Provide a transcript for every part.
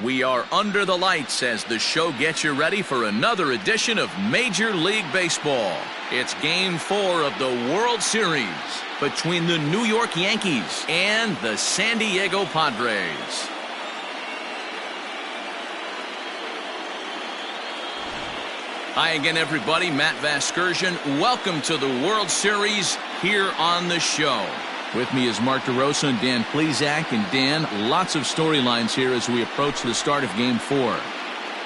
We are under the lights as the show gets you ready for another edition of Major League Baseball. It's Game 4 of the World Series between the New York Yankees and the San Diego Padres. Hi again, everybody. Matt Vasgersian. Welcome to the World Series here on the show. With me is Mark DeRosa and Dan Plesac. And Dan, lots of storylines here as we approach the start of Game 4.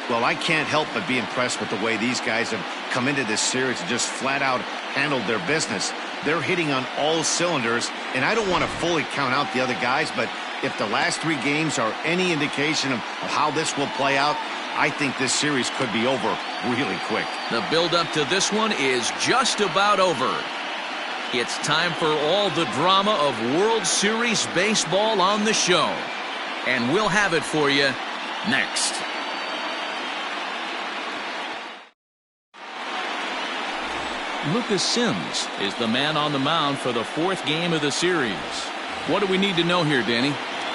Well, I can't help but be impressed with the way these guys have come into this series and just flat out handled their business. They're hitting on all cylinders, and I don't want to fully count out the other guys, but if the last 3 games are any indication of how this will play out, I think this series could be over really quick. The build-up to this one is just about over. It's time for all the drama of World Series baseball on the show. And we'll have it for you next. Lucas Sims is the man on the mound for the 4th game of the series. What do we need to know here, Danny?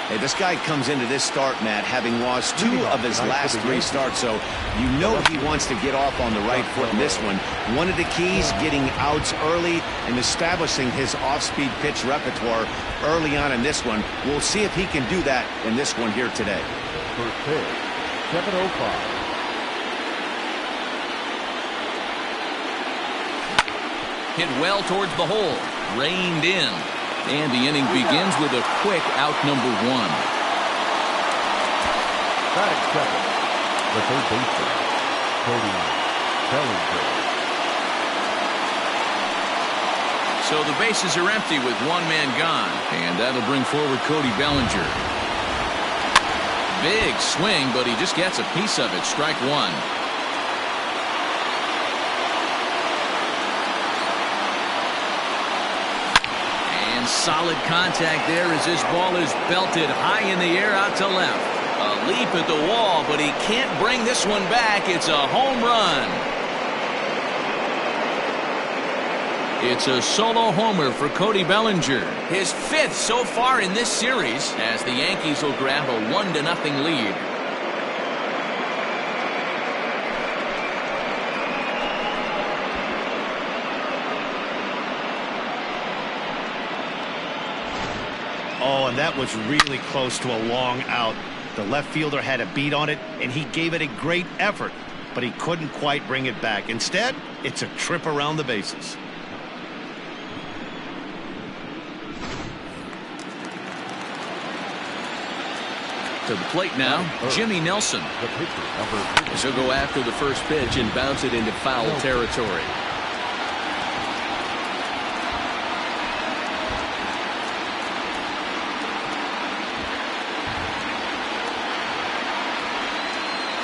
Hey, this guy comes into this start, Matt, having lost 2 of his last 3 starts, so you know he wants to get off on the right foot in this one. One of the keys, getting outs early and establishing his off-speed pitch repertoire early on in this one. We'll see if he can do that in this one here today. First pitch, 7:05. Hit well towards the hole, reined in. And the inning begins with a quick out number 1. Batting second, the third baseman, Cody Bellinger. So the bases are empty with 1 man gone. And that'll bring forward Cody Bellinger. Big swing, but he just gets a piece of it. Strike 1. Solid contact there as this ball is belted high in the air out to left. A leap at the wall, but he can't bring this one back. It's a home run. It's a solo homer for Cody Bellinger. His 5th so far in this series as the Yankees will grab a 1-0 lead. Oh, and that was really close to a long out. The left fielder had a beat on it, and he gave it a great effort, but he couldn't quite bring it back. Instead, it's a trip around the bases. To the plate now, Jimmy Nelson. The pitcher, number 50. He'll go after the first pitch and bounce it into foul territory.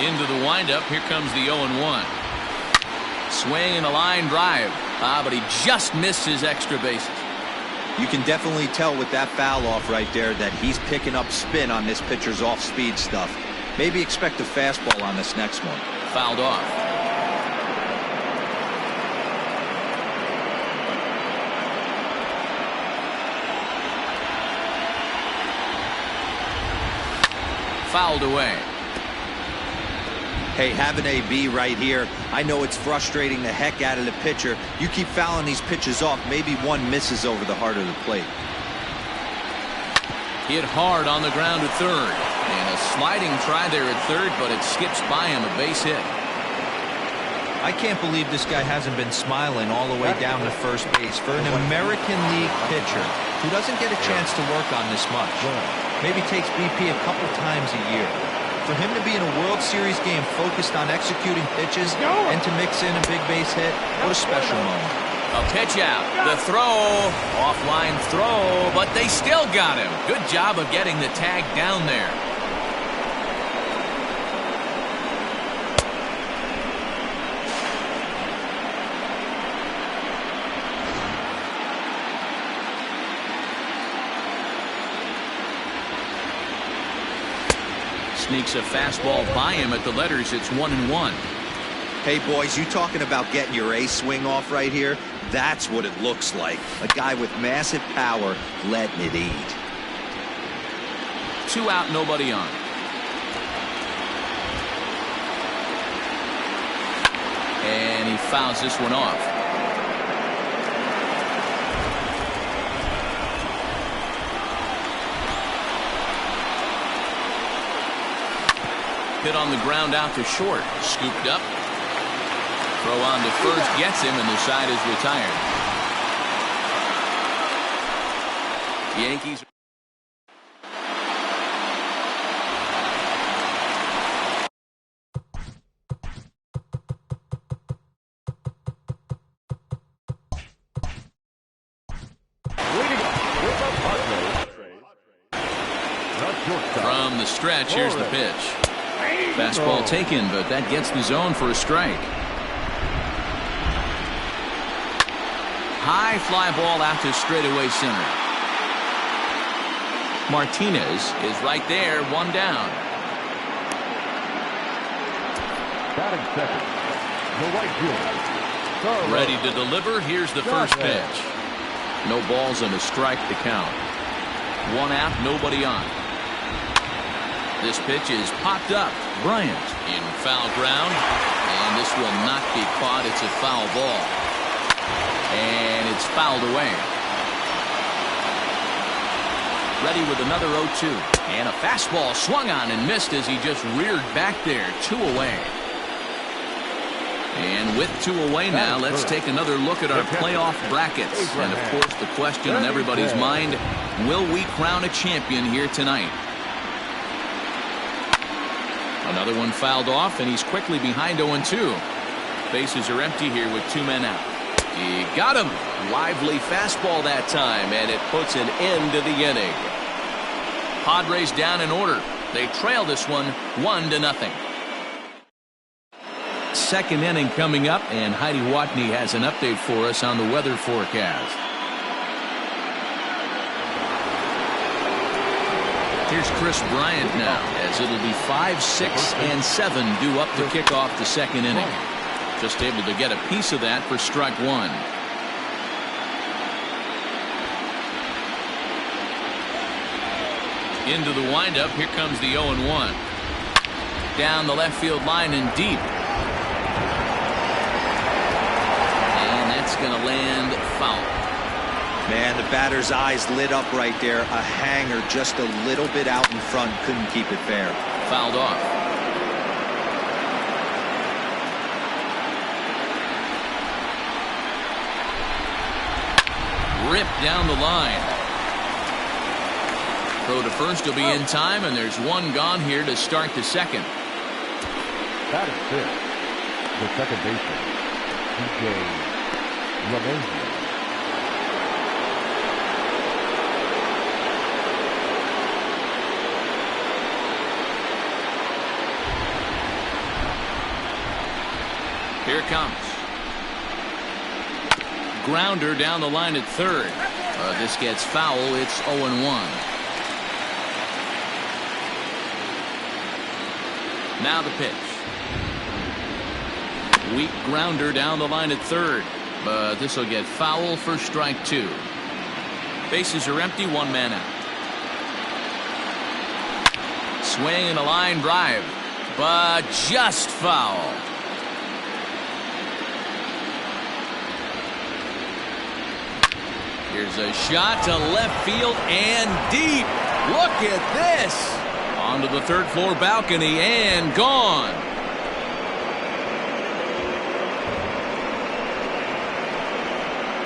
Into the windup, here comes the 0-1. Swing and a line drive. But he just missed his extra bases. You can definitely tell with that foul off right there that he's picking up spin on this pitcher's off-speed stuff. Maybe expect a fastball on this next one. Fouled off. Fouled away. Hey, have an AB right here. I know it's frustrating the heck out of the pitcher. You keep fouling these pitches off, maybe one misses over the heart of the plate. Hit hard on the ground at third. And a sliding try there at third, but it skips by him, a base hit. I can't believe this guy hasn't been smiling all the way down to first base for an American League pitcher who doesn't get a chance to work on this much. Maybe takes BP a couple times a year. For him to be in a World Series game focused on executing pitches and to mix in a big base hit, what a special moment. A pitch out. The throw. Offline throw, but they still got him. Good job of getting the tag down there. Sneaks a fastball by him at the letters. It's 1-1. Hey, boys, you talking about getting your ace swing off right here? That's what it looks like. A guy with massive power letting it eat. 2 out, nobody on. And he fouls this one off. Hit on the ground out to short. Scooped up. Throw on to first gets him, and the side is retired. Yankees. From the stretch, here's the pitch. Fastball taken, but that gets the zone for a strike. High fly ball out to straightaway center. Martinez is right there, one down. Batting second, the right fielder. Ready to deliver. Here's the first pitch. No balls and a strike to count. One out, nobody on. This pitch is popped up. Bryant in foul ground, and this will not be caught. It's a foul ball, and it's fouled away. Ready with another 0-2, and a fastball swung on and missed as he just reared back there. 2 away. And with 2 away now, let's take another look at our playoff brackets. And of course, the question on everybody's mind: will we crown a champion here tonight? Another one fouled off, and he's quickly behind 0-2. Bases are empty here with 2 men out. He got him. Lively fastball that time, and it puts an end to the inning. Padres down in order. They trail this one 1-0. Second inning coming up, and Heidi Watney has an update for us on the weather forecast. Here's Chris Bryant now, as it'll be 5, 6, and 7 due up to kick off the second inning. Just able to get a piece of that for strike 1. Into the windup, here comes the 0-1. Down the left field line and deep. And that's going to land foul. Man, the batter's eyes lit up right there. A hanger just a little bit out in front. Couldn't keep it fair. Fouled off. Ripped down the line. Throw to first will be in time, and there's one gone here to start the second. That is fifth. The second baseman, DJ LeMahieu. Here it comes. Grounder down the line at third. This gets foul. It's 0-1. Now the pitch. Weak grounder down the line at third. But this will get foul for strike 2. Bases are empty. 1 man out. Swing and a line drive. But just foul. Here's a shot to left field and deep. Look at this. Onto the third floor balcony and gone.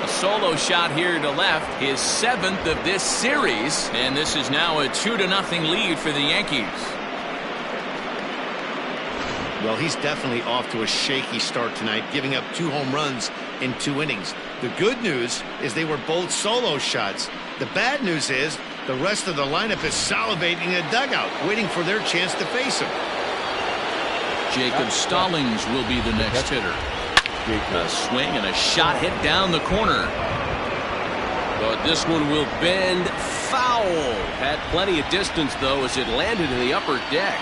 A solo shot here to left, his 7th of this series, and this is now a 2-0 lead for the Yankees. Well, he's definitely off to a shaky start tonight, giving up 2 home runs in 2 innings. The good news is they were both solo shots. The bad news is the rest of the lineup is salivating in the dugout, waiting for their chance to face him. Jacob Stallings will be the next hitter. A swing and a shot hit down the corner. But this one will bend foul. Had plenty of distance, though, as it landed in the upper deck.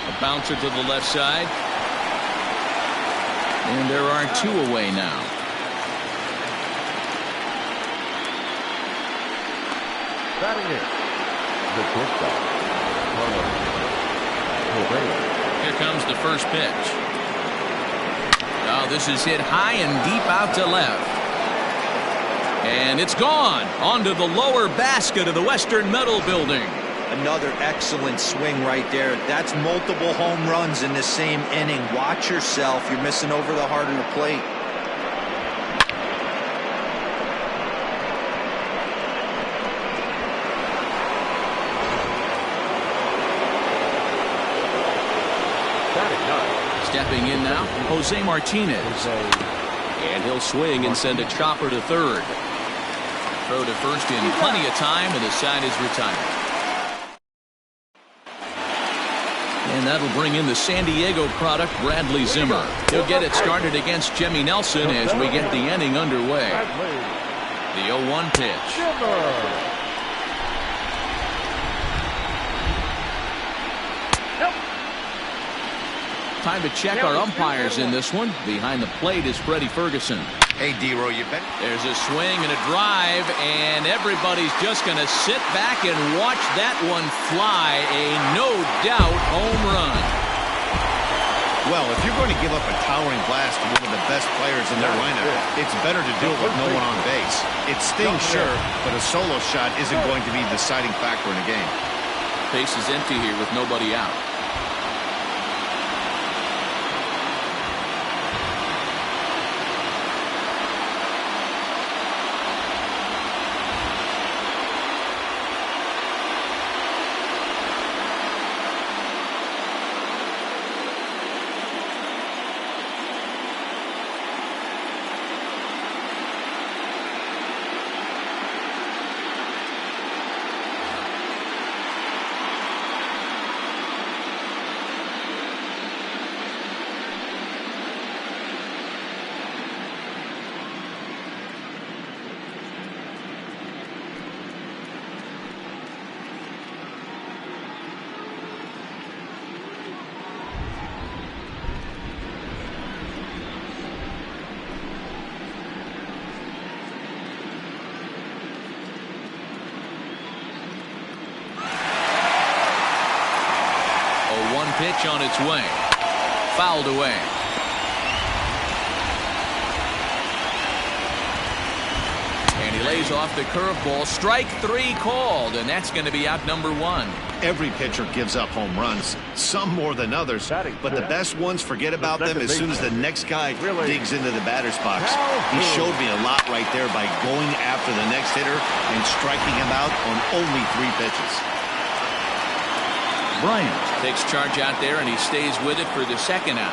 A bouncer to the left side. And there are 2 away now. Batting it, the shortstop, Here comes the first pitch. Now this is hit high and deep out to left. And it's gone onto the lower basket of the Western Metal Building. Another excellent swing right there. That's multiple home runs in the same inning. Watch yourself. You're missing over the heart of the plate. Stepping in now, Jose Martinez. And he'll swing and send a chopper to third. Throw to first in plenty of time, and the side is retired. And that'll bring in the San Diego product, Bradley Zimmer. He'll get it started against Jimmy Nelson as we get the inning underway. The 0-1 pitch. Time to check our umpires in this one. Behind the plate is Freddie Ferguson. Hey, D-Roy, you bet. There's a swing and a drive, and everybody's just going to sit back and watch that one fly. A no-doubt home run. Well, if you're going to give up a towering blast to one of the best players in their lineup, it's better to do it with no one on base. It stings, sure, but a solo shot isn't going to be the deciding factor in a game. Base is empty here with nobody out. Pitch on its way. Fouled away. And he lays off the curveball. Strike three called, and that's going to be out number one. Every pitcher gives up home runs, some more than others, but the best ones forget about them as soon as the next guy digs into the batter's box. He showed me a lot right there by going after the next hitter and striking him out on only 3 pitches. Bryant takes charge out there, and he stays with it for the second out.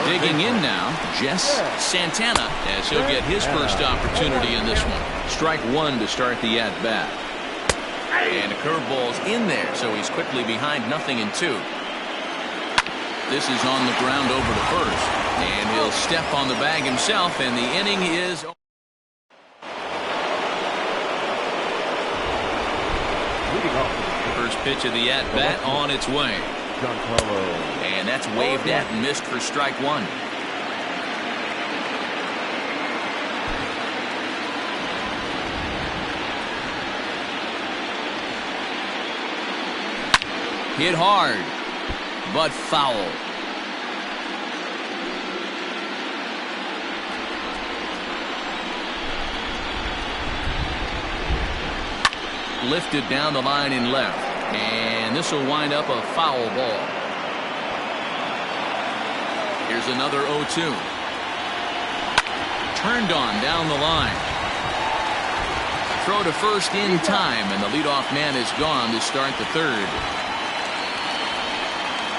Digging in now, Jess Santana, as he'll get his first opportunity in this one. Strike one to start the at-bat. And a curveball's in there, so he's quickly behind 0-2. This is on the ground over to first. And he'll step on the bag himself, and the inning is... First pitch of the at-bat on its way. And that's waved at and missed for strike one. Hit hard, but foul. Lifted down the line in left, and this will wind up a foul ball. Here's another 0-2. Turned on down the line. Throw to first in time, and the leadoff man is gone to start the third.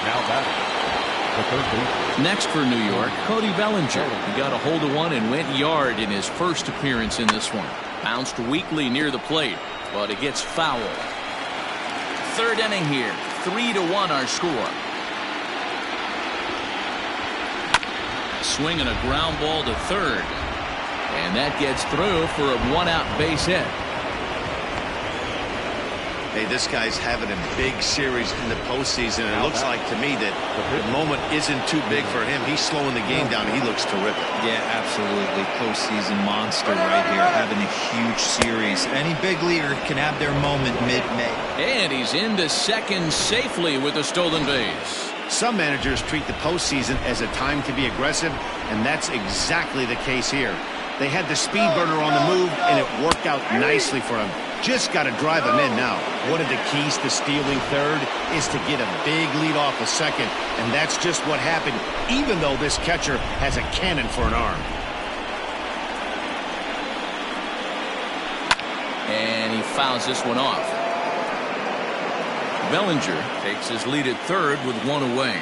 Now batting, the third baseman. Next for New York, Cody Bellinger. He got a hold of one and went yard in his first appearance in this one. Bounced weakly near the plate, but it gets foul. Third inning here, 3-1 our score. Swing and a ground ball to third, and that gets through for a one-out base hit. Hey, this guy's having a big series in the postseason. It looks like to me that the moment isn't too big for him. He's slowing the game down. He looks terrific. Yeah, absolutely. Postseason monster right here, having a huge series. Any big leaguer can have their moment mid-May. And he's into second safely with a stolen base. Some managers treat the postseason as a time to be aggressive, and that's exactly the case here. They had the speed burner on the move, and it worked out nicely for him. Just got to drive him in now. One of the keys to stealing third is to get a big lead off a second, and that's just what happened, even though this catcher has a cannon for an arm. And he fouls this one off. Bellinger takes his lead at third with one away.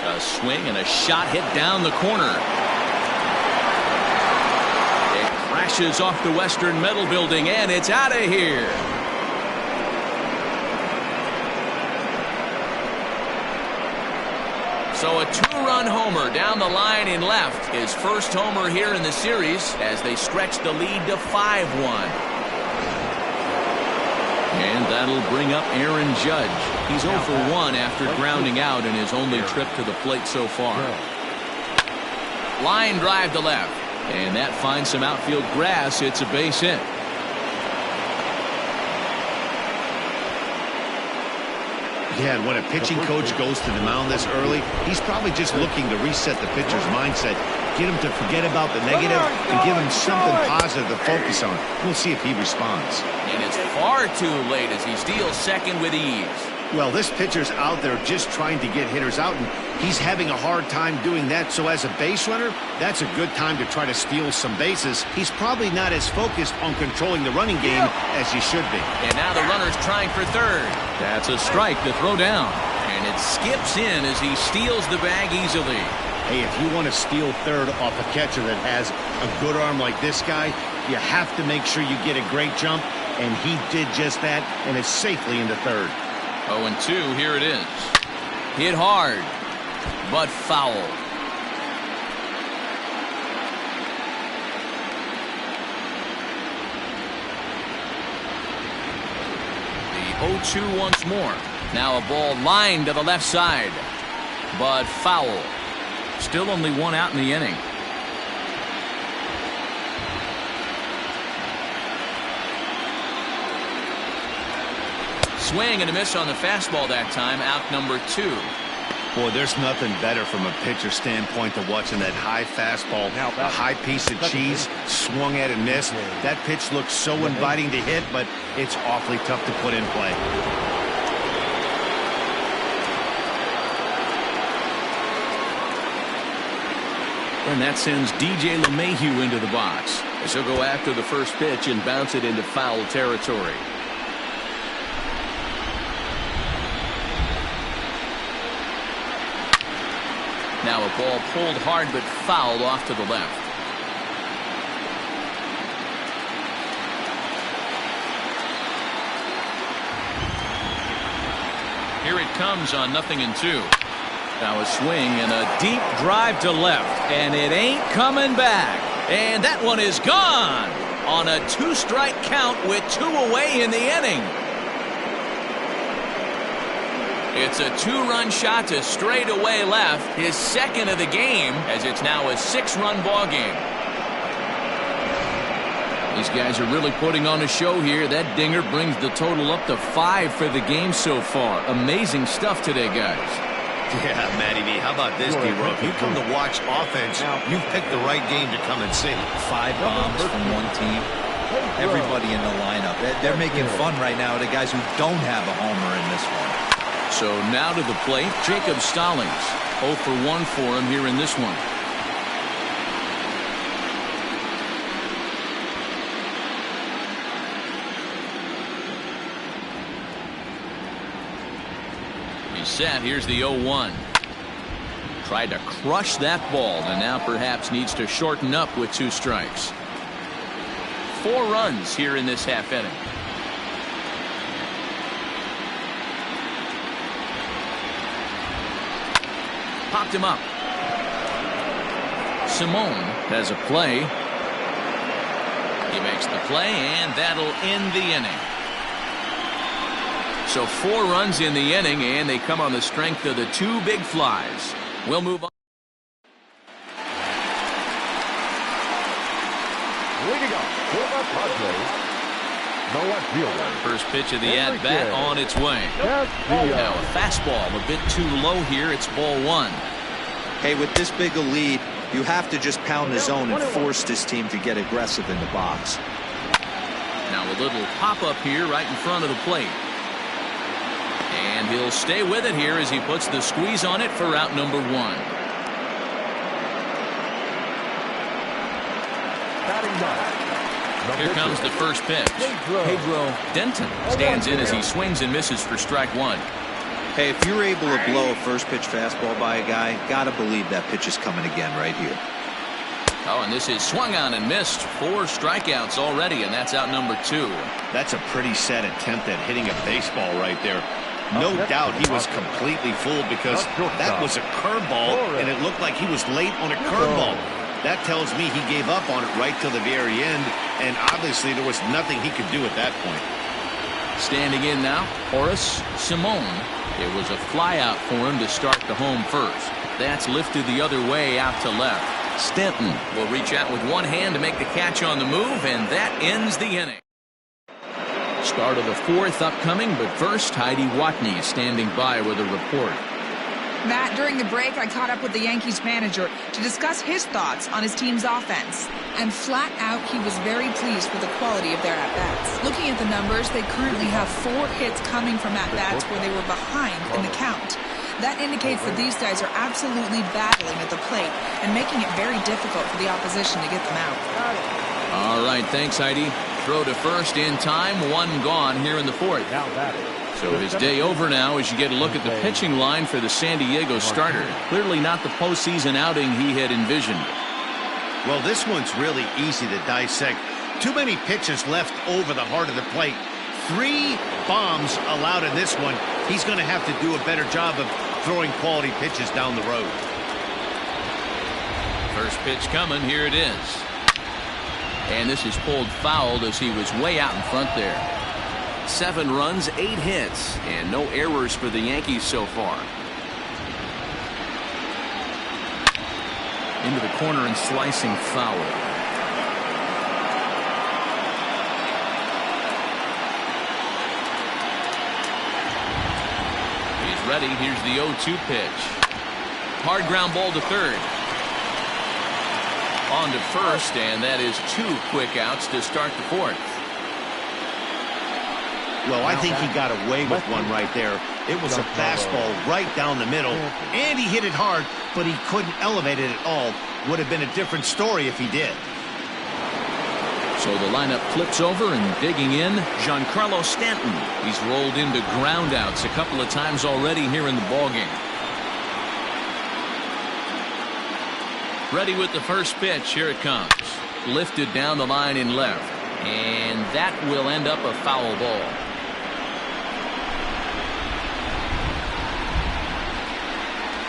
A swing and a shot hit down the corner. It crashes off the Western Metal Building, and it's out of here. So a two-run homer down the line in left. His first homer here in the series as they stretch the lead to 5-1. And that'll bring up Aaron Judge. He's 0 for 1 after grounding out in his only trip to the plate so far. Line drive to left. And that finds some outfield grass. It's a base hit. Yeah, and when a pitching coach goes to the mound this early, he's probably just looking to reset the pitcher's mindset, get him to forget about the negative, and give him something positive to focus on. We'll see if he responds. And it's far too late as he steals second with ease. Well, this pitcher's out there just trying to get hitters out, and he's having a hard time doing that. So as a base runner, that's a good time to try to steal some bases. He's probably not as focused on controlling the running game as he should be. And now the runner's trying for third. That's a strike to throw down. And it skips in as he steals the bag easily. Hey, if you want to steal third off a catcher that has a good arm like this guy, you have to make sure you get a great jump, and he did just that, and is safely into third. 0-2, here it is. Hit hard, but foul. The 0-2 once more. Now a ball lined to the left side, but foul. Still only one out in the inning. Swing and a miss on the fastball that time. Out number 2. Boy, there's nothing better from a pitcher standpoint than watching that high fastball, a high piece of cheese, swung at and missed. That pitch looks so inviting to hit, but it's awfully tough to put in play. And that sends DJ LeMahieu into the box. He'll go after the first pitch and bounce it into foul territory. Now a ball pulled hard but fouled off to the left. Here it comes on 0-2. Now a swing and a deep drive to left, and it ain't coming back. And that one is gone on a 2-strike count with 2 away in the inning. It's a 2-run shot to straightaway left, his second of the game, as it's now a 6-run ball game. These guys are really putting on a show here. That dinger brings the total up to 5 for the game so far. Amazing stuff today, guys. Yeah, Matty V, how about this, D-Row? If you come to watch offense, you've picked the right game to come and see. 5 bombs from one team. Everybody in the lineup. They're making fun right now of the guys who don't have a homer in this one. So now to the plate, Jacob Stallings. 0 for 1 for him here in this one. He's set. Here's the 0-1. Tried to crush that ball, and now perhaps needs to shorten up with 2 strikes. 4 runs here in this half inning. Popped him up. Simone has a play. He makes the play, and that'll end the inning. So 4 runs in the inning, and they come on the strength of the 2 big flies. We'll move on. Leading up for the Padres, No left fielder. First pitch of the at-bat on its way. Now a fastball a bit too low here. It's ball one. Hey, with this big a lead, you have to just pound the zone and force this team to get aggressive in the box. Now a little pop-up here right in front of the plate. And he'll stay with it here as he puts the squeeze on it for out number one. Here comes the first pitch. Pedro Denton stands in as he swings and misses for strike one. Hey, if you're able to blow a first pitch fastball by a guy, gotta believe that pitch is coming again right here. Oh, and this is swung on and missed. 4 strikeouts already, and that's out number 2. That's a pretty sad attempt at hitting a baseball right there. No doubt he was completely fooled because that was a curveball, and it looked like he was late on a curveball. That tells me he gave up on it right till the very end, and obviously there was nothing he could do at that point. Standing in now, Horace Simone. It was a flyout for him to start the home first. That's lifted the other way out to left. Stanton will reach out with one hand to make the catch on the move, and that ends the inning. Start of the 4th upcoming, but first, Heidi Watney standing by with a report. Matt, during the break, I caught up with the Yankees manager to discuss his thoughts on his team's offense. And flat out, he was very pleased with the quality of their at-bats. Looking at the numbers, they currently have 4 hits coming from at-bats where they were behind in the count. That indicates that these guys are absolutely battling at the plate and making it very difficult for the opposition to get them out. All right, thanks, Heidi. Throw to first in time, 1 gone here in the 4th. So his day over now as you get a look at the pitching line for the San Diego starter. Clearly not the postseason outing he had envisioned. Well, this one's really easy to dissect. Too many pitches left over the heart of the plate. 3 bombs allowed in this one. He's going to have to do a better job of throwing quality pitches down the road. First pitch coming. Here it is. And this is pulled foul as he was way out in front there. 7 runs, 8 hits, and no errors for the Yankees so far. Into the corner and slicing foul. He's ready. Here's the 0-2 pitch. Hard ground ball to third. On to first, and that is 2 quick outs to start the 4th. Well, I think he got away with one right there. It was a fastball right down the middle, and he hit it hard, but he couldn't elevate it at all. Would have been a different story if he did. So the lineup flips over and digging in, Giancarlo Stanton. He's rolled into groundouts a couple of times already here in the ballgame. Ready with the first pitch. Here it comes. Lifted down the line in left. And that will end up a foul ball.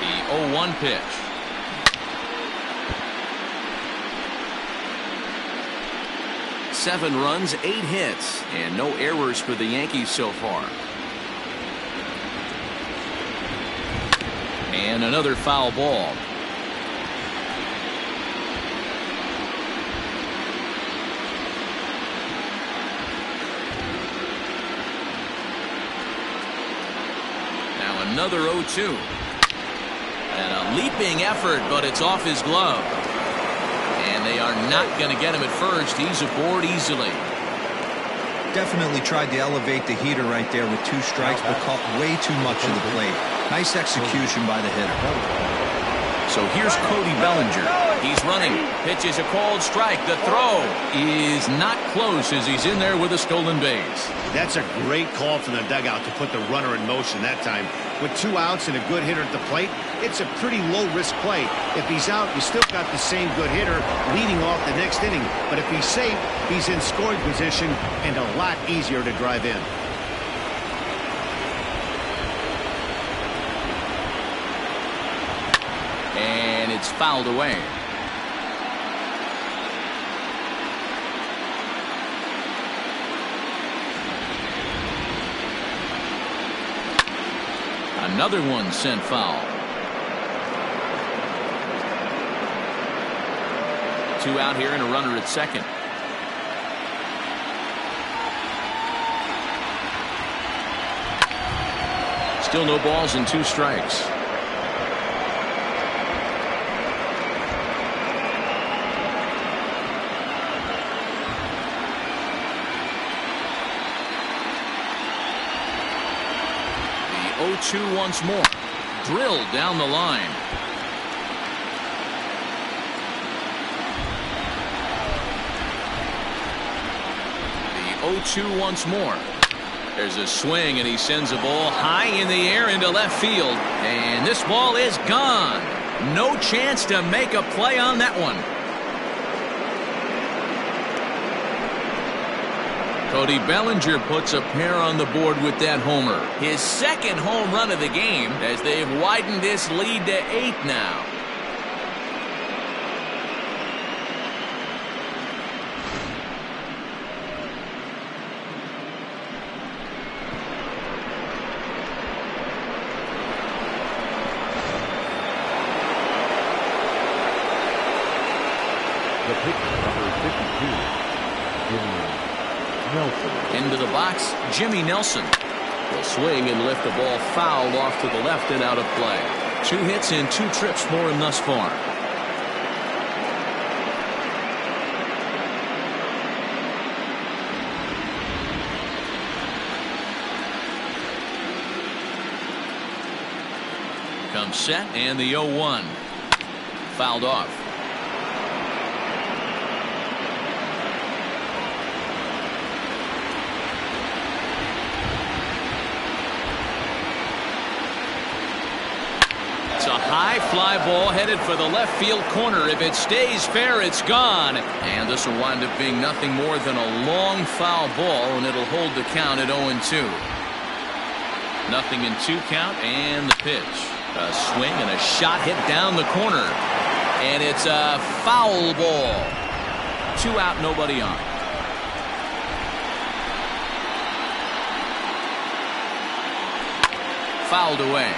The 0-1 pitch. Seven runs, 8 hits, and no errors for the Yankees so far. And another foul ball. Now another 0-2. And a leaping effort, but it's off his glove. And they are not going to get him at first. He's aboard easily. Definitely tried to elevate the heater right there with 2 strikes, but caught way too much of the plate. Nice execution by the hitter. So here's Cody Bellinger. He's running. Pitch is a called strike. The throw is not close as he's in there with a stolen base. That's a great call from the dugout to put the runner in motion that time. With 2 outs and a good hitter at the plate, it's a pretty low-risk play. If he's out, you still got the same good hitter leading off the next inning. But if he's safe, he's in scoring position and a lot easier to drive in. And it's fouled away. Another one sent foul. 2 out here and a runner at second. Still no balls and 2 strikes. The 0-2 once more. Drilled down the line. The 0-2 once more. There's a swing, and he sends a ball high in the air into left field. And this ball is gone. No chance to make a play on that one. Cody Bellinger puts a pair on the board with that homer. His second home run of the game as they've widened this lead to 8 now. The pitcher, number 52, Jimmy Nelson. Into the box, Jimmy Nelson will swing and lift the ball foul off to the left and out of play. 2 hits and 2 trips for him thus far. Comes set, and the 0-1. Fouled off. It's a high fly ball headed for the left field corner. If it stays fair, it's gone. And this will wind up being nothing more than a long foul ball, and it'll hold the count at 0-2. Nothing in 2 count, and the pitch. A swing and a shot hit down the corner. And it's a foul ball. 2 out, nobody on. Fouled away.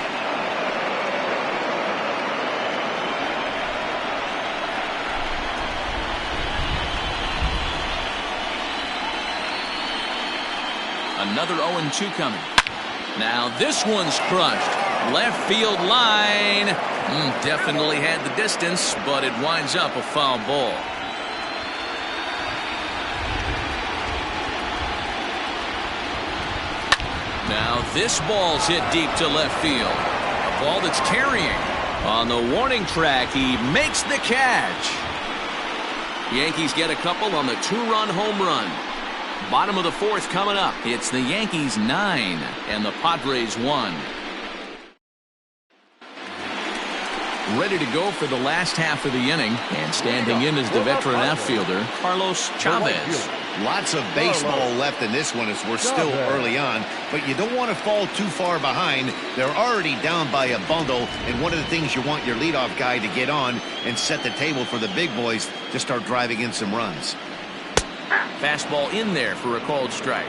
Another 0-2 coming. Now this one's crushed. Left field line. Definitely had the distance, but it winds up a foul ball. Now this ball's hit deep to left field. A ball that's carrying. On the warning track, he makes the catch. Yankees get a couple on the 2-run home run. Bottom of the 4th coming up. It's the Yankees 9 and the Padres 1. Ready to go for the last half of the inning, and standing in is the veteran outfielder Carlos Chavez. Lots of baseball left in this one as we're still early on, but you don't want to fall too far behind. They're already down by a bundle, and one of the things you want your leadoff guy to get on and set the table for the big boys to start driving in some runs. Fastball in there for a called strike.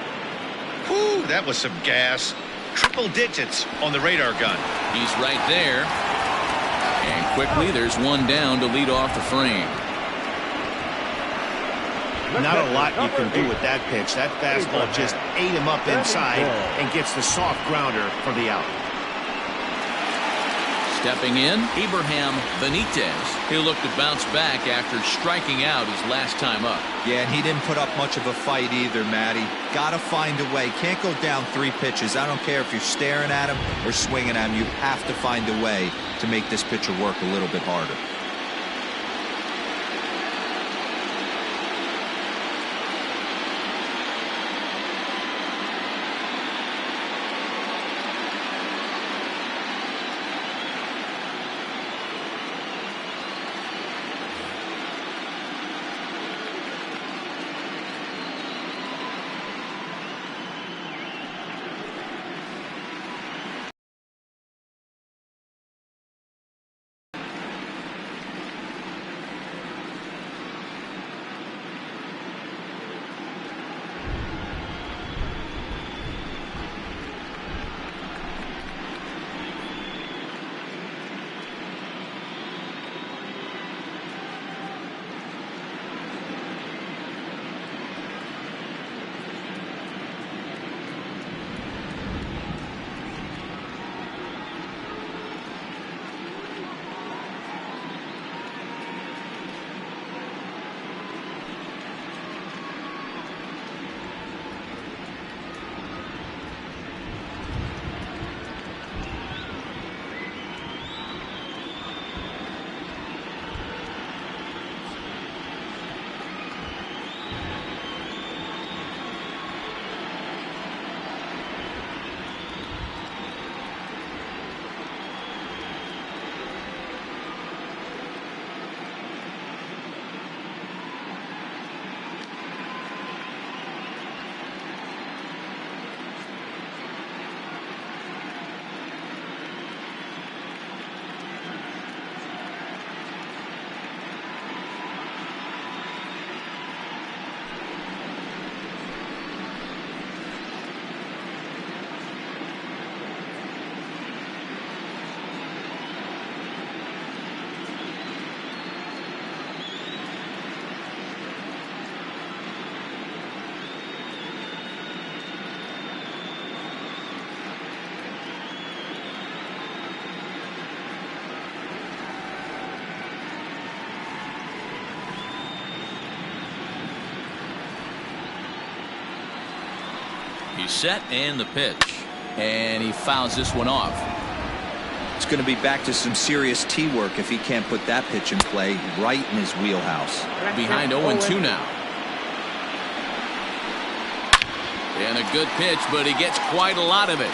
Whew, that was some gas. Triple digits on the radar gun. He's right there. And quickly there's one down to lead off the frame. Not a lot you can do with that pitch. That fastball just ate him up inside and gets the soft grounder for the out. Stepping in, Abraham Benitez. He'll look to bounce back after striking out his last time up. Yeah, and he didn't put up much of a fight either, Matty. Gotta find a way. Can't go down 3 pitches. I don't care if you're staring at him or swinging at him. You have to find a way to make this pitcher work a little bit harder. He's set and the pitch. And he fouls this one off. It's going to be back to some serious tee work if he can't put that pitch in play right in his wheelhouse. Behind 0-2 now. And a good pitch, but he gets quite a lot of it.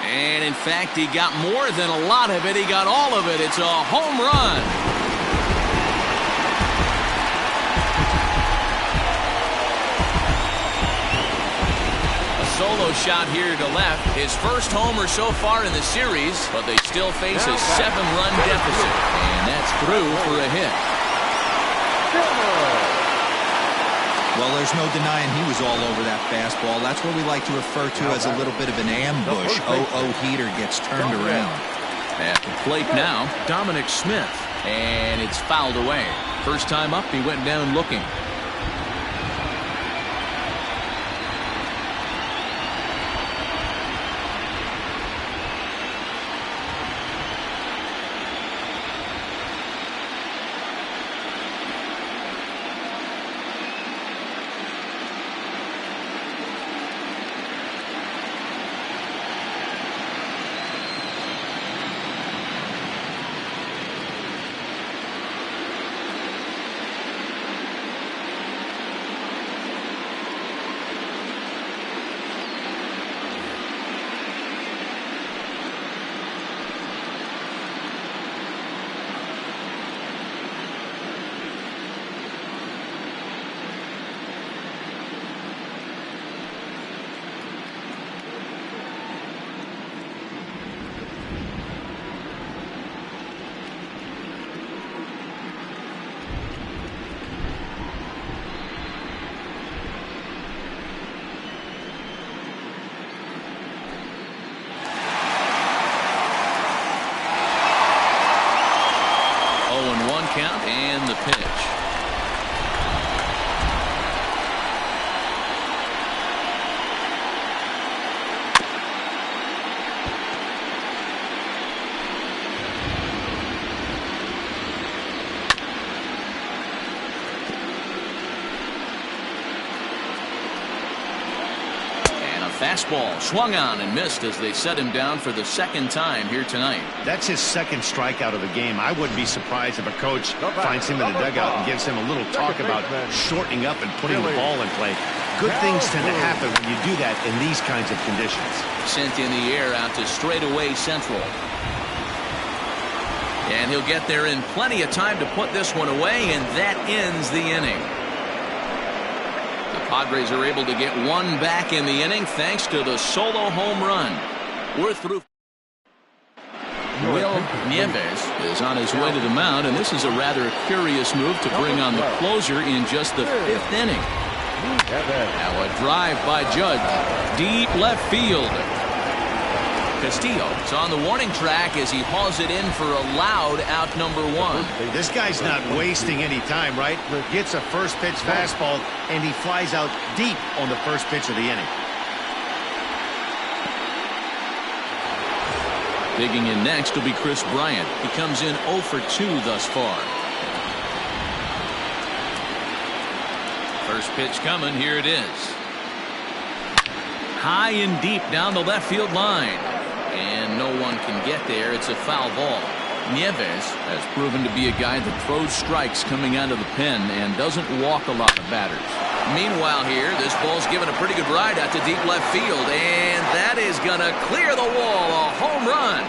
And in fact, he got more than a lot of it. He got all of it. It's a home run. Solo shot here to left. His first homer so far in the series, but they still face a 7-run deficit. And that's through for a hit. Well, there's no denying he was all over that fastball. That's what we like to refer to as a little bit of an ambush. 0-0 heater gets turned around. At the plate now, Dominic Smith. And it's fouled away. First time up, he went down looking. Count and the pitch. Fastball swung on and missed as they set him down for the second time here tonight. That's his second strikeout of the game. I wouldn't be surprised if a coach finds him in the dugout and gives him a little talk about shortening up and putting the ball in play. Good things tend to happen when you do that in these kinds of conditions. Sent in the air out to straightaway central. And he'll get there in plenty of time to put this one away, and that ends the inning. Padres are able to get one back in the inning thanks to the solo home run. We're through. Will Chavez is on his way to the mound, and this is a rather curious move to bring on the closer in just the fifth inning. Now a drive by Judge, deep left field. Castillo is on the warning track as he hauls it in for a loud out number one. This guy's not wasting any time, right? Gets a first pitch fastball, and he flies out deep on the first pitch of the inning. Digging in next will be Chris Bryant. He comes in 0 for 2 thus far. First pitch coming. Here it is. High and deep down the left field line. And no one can get there. It's a foul ball. Chavez has proven to be a guy that throws strikes coming out of the pen and doesn't walk a lot of batters. Meanwhile here, this ball's given a pretty good ride out to deep left field, and that is going to clear the wall. A home run.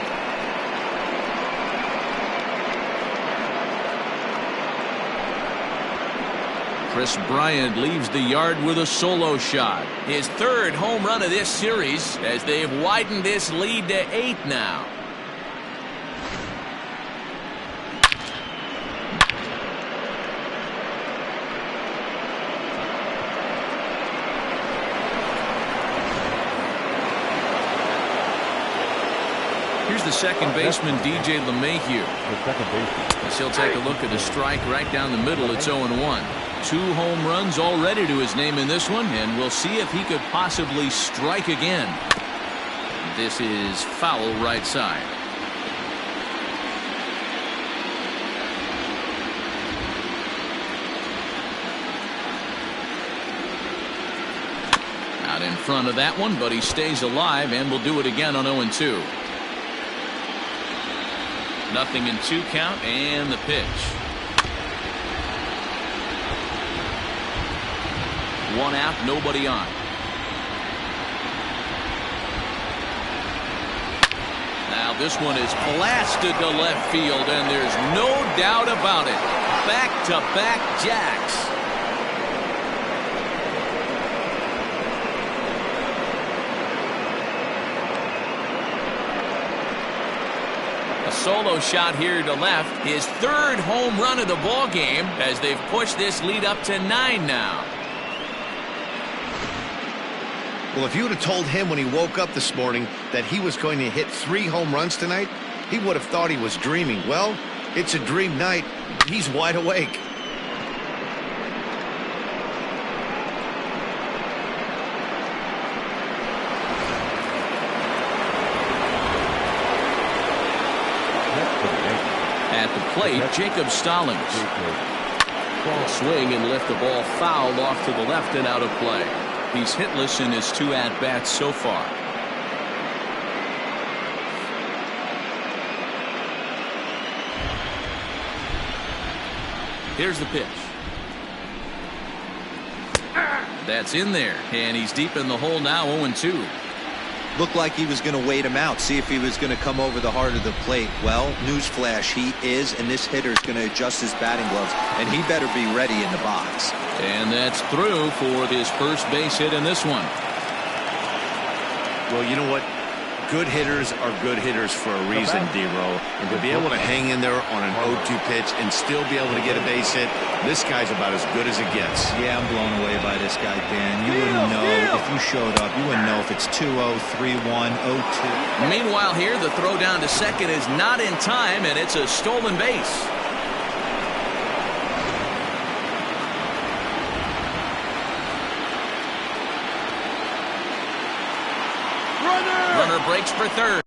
Chris Bryant leaves the yard with a solo shot. His third home run of this series as they've widened this lead to 8 now. Here's the second baseman, DJ LeMahieu. As he'll take a look at a strike right down the middle. It's 0-1. 2 home runs already to his name in this one, and we'll see if he could possibly strike again. This is foul right side. Out in front of that one, but he stays alive and will do it again on 0-2. 0-2 count and the pitch. One out, nobody on. Now this one is blasted to left field, and there's no doubt about it. Back-to-back jacks. A solo shot here to left. His third home run of the ball game as they've pushed this lead up to 9 now. Well, if you would have told him when he woke up this morning that he was going to hit 3 home runs tonight, he would have thought he was dreaming. Well, it's a dream night. He's wide awake. At the plate, Jacob Stallings. Swing and lift the ball foul off to the left and out of play. He's hitless in his 2 at-bats so far. Here's the pitch. That's in there, and he's deep in the hole now, 0-2. Looked like he was going to wait him out, see if he was going to come over the heart of the plate. Well, newsflash, he is, and this hitter is going to adjust his batting gloves, and he better be ready in the box. And that's through for his first base hit in this one. Well, you know what? Good hitters are good hitters for a reason, D-Row. And to be able to hang in there on an 0-2 pitch and still be able to get a base hit, this guy's about as good as it gets. Yeah, I'm blown away by this guy, Dan. You wouldn't know if you showed up. You wouldn't know if it's 2-0, 3-1, 0-2. Meanwhile here, the throw down to second is not in time, and it's a stolen base. Runner breaks for third.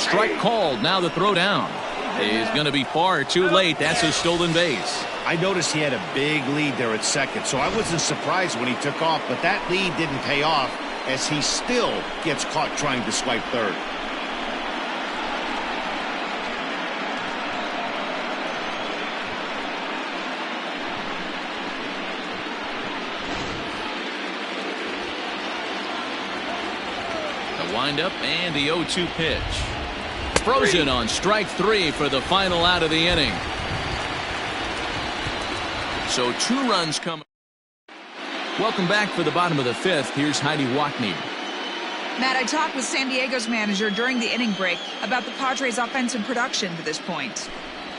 Strike called. Now the throw down is going to be far too late. That's a stolen base. I noticed he had a big lead there at second, so I wasn't surprised when he took off, but that lead didn't pay off as he still gets caught trying to swipe third. The windup and the 0-2 pitch. Frozen on strike 3 for the final out of the inning. So 2 runs come. Welcome back for the bottom of the 5th. Here's Heidi Watney. Matt, I talked with San Diego's manager during the inning break about the Padres' offensive production to this point.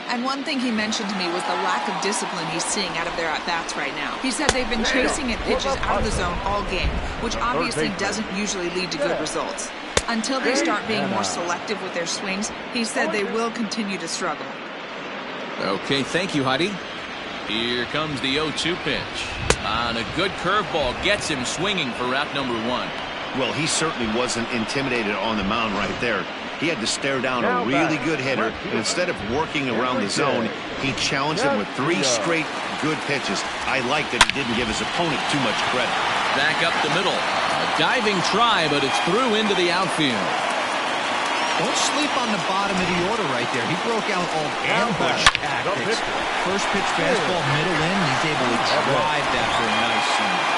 And one thing he mentioned to me was the lack of discipline he's seeing out of their at-bats right now. He said they've been chasing at pitches out of the zone all game, which obviously doesn't usually lead to good results. Until they start being more selective with their swings, he said they will continue to struggle. Okay, thank you, Heidi. Here comes the 0-2 pitch. On a good curveball, gets him swinging for route number 1. Well, he certainly wasn't intimidated on the mound right there. He had to stare down a really good hitter, and instead of working around the zone, he challenged him with 3 straight good pitches. I like that he didn't give his opponent too much credit. Back up the middle. A diving try, but it's through into the outfield. Don't sleep on the bottom of the order right there. He broke out all ambush tactics. First pitch fastball, middle in. He's able to drive that for a nice swing.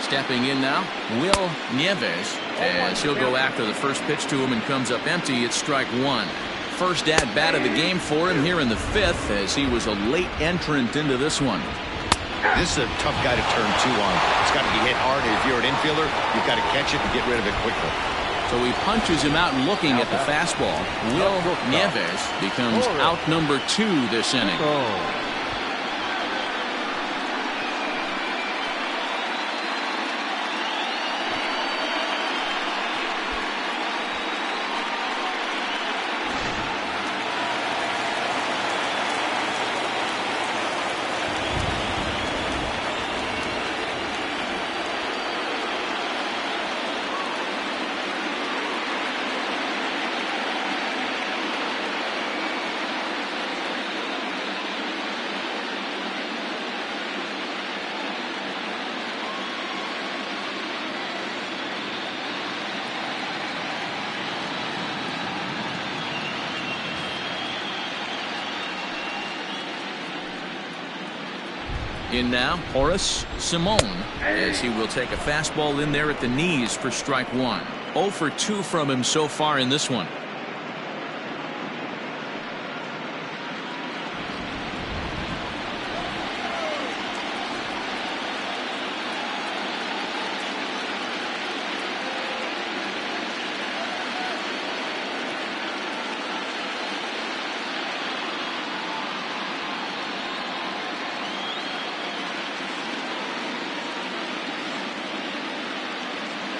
Stepping in now, Will Chavez, as he'll go after the first pitch to him and comes up empty. It's strike 1. First at-bat of the game for him here in the 5th, as he was a late entrant into this one. This is a tough guy to turn 2 on. It's got to be hit hard, and if you're an infielder, you've got to catch it and get rid of it quickly. So he punches him out and looking at the fastball. Will Chavez becomes out number 2 this inning. In now, Horace Simone, as he will take a fastball in there at the knees for strike 1. 0 for 2 from him so far in this one.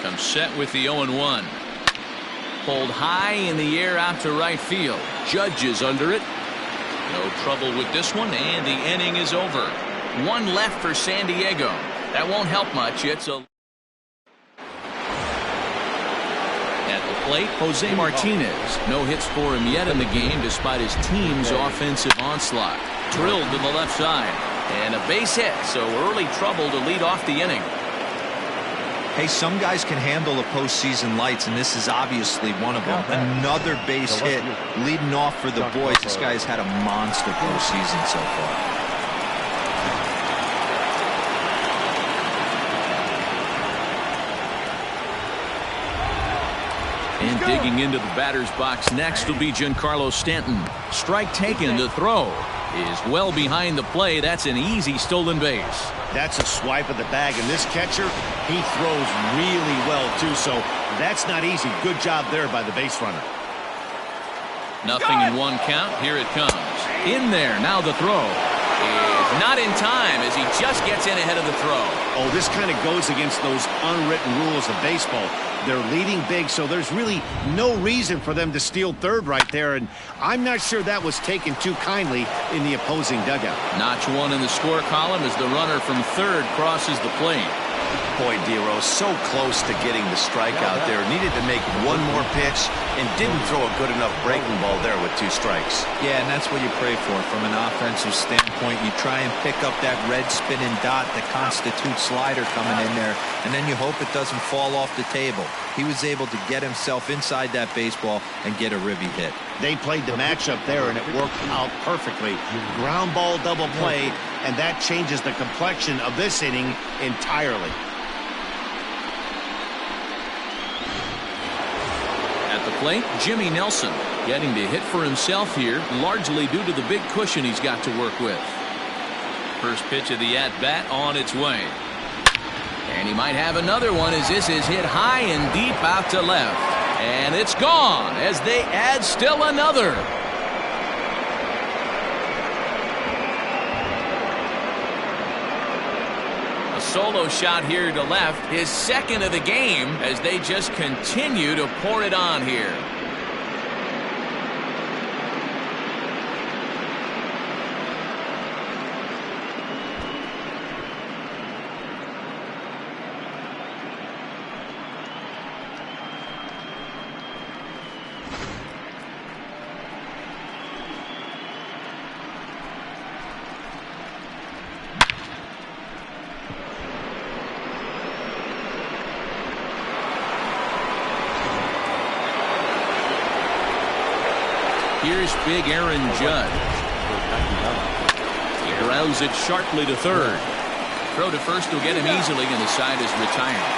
Comes set with the 0-1. Pulled high in the air out to right field. Judge is under it. No trouble with this one, and the inning is over. 1 left for San Diego. That won't help much. It's a... At the plate, Jose Martinez. No hits for him yet in the game despite his team's offensive onslaught. Drilled to the left side. And a base hit, so early trouble to lead off the inning. Hey, some guys can handle the postseason lights, and this is obviously one of them. Another base hit leading off for the boys. This guy's had a monster postseason so far. And digging into the batter's box next will be Giancarlo Stanton. Strike taken. The throw is well behind the play. That's an easy stolen base. That's a swipe of the bag, and this catcher, he throws really well too, so that's not easy. Good job there by the base runner. Nothing in 1 count. Here it comes. In there. Now the throw is not in time as he just gets in ahead of the throw. Oh, this kind of goes against those unwritten rules of baseball. They're leading big, so there's really no reason for them to steal third right there, and I'm not sure that was taken too kindly in the opposing dugout. Notch one in the score column as the runner from third crosses the plate. Boy, Dero, so close to getting the strikeout there. Needed to make one more pitch and didn't throw a good enough breaking ball there with 2 strikes. Yeah, and that's what you pray for from an offensive standpoint. You try and pick up that red spinning dot that constitutes slider coming in there, and then you hope it doesn't fall off the table. He was able to get himself inside that baseball and get a ribby hit. They played the matchup there, and it worked out perfectly. Ground ball double play, and that changes the complexion of this inning entirely. At the plate, Jimmy Nelson getting to hit for himself here, largely due to the big cushion he's got to work with. First pitch of the at-bat on its way. And he might have another one as this is hit high and deep out to left. And it's gone as they add still another. A solo shot here to left, his second of the game as they just continue to pour it on here. Here's big Aaron Judge. He grounds it sharply to third. Throw to first will get him easily, and the side is retired.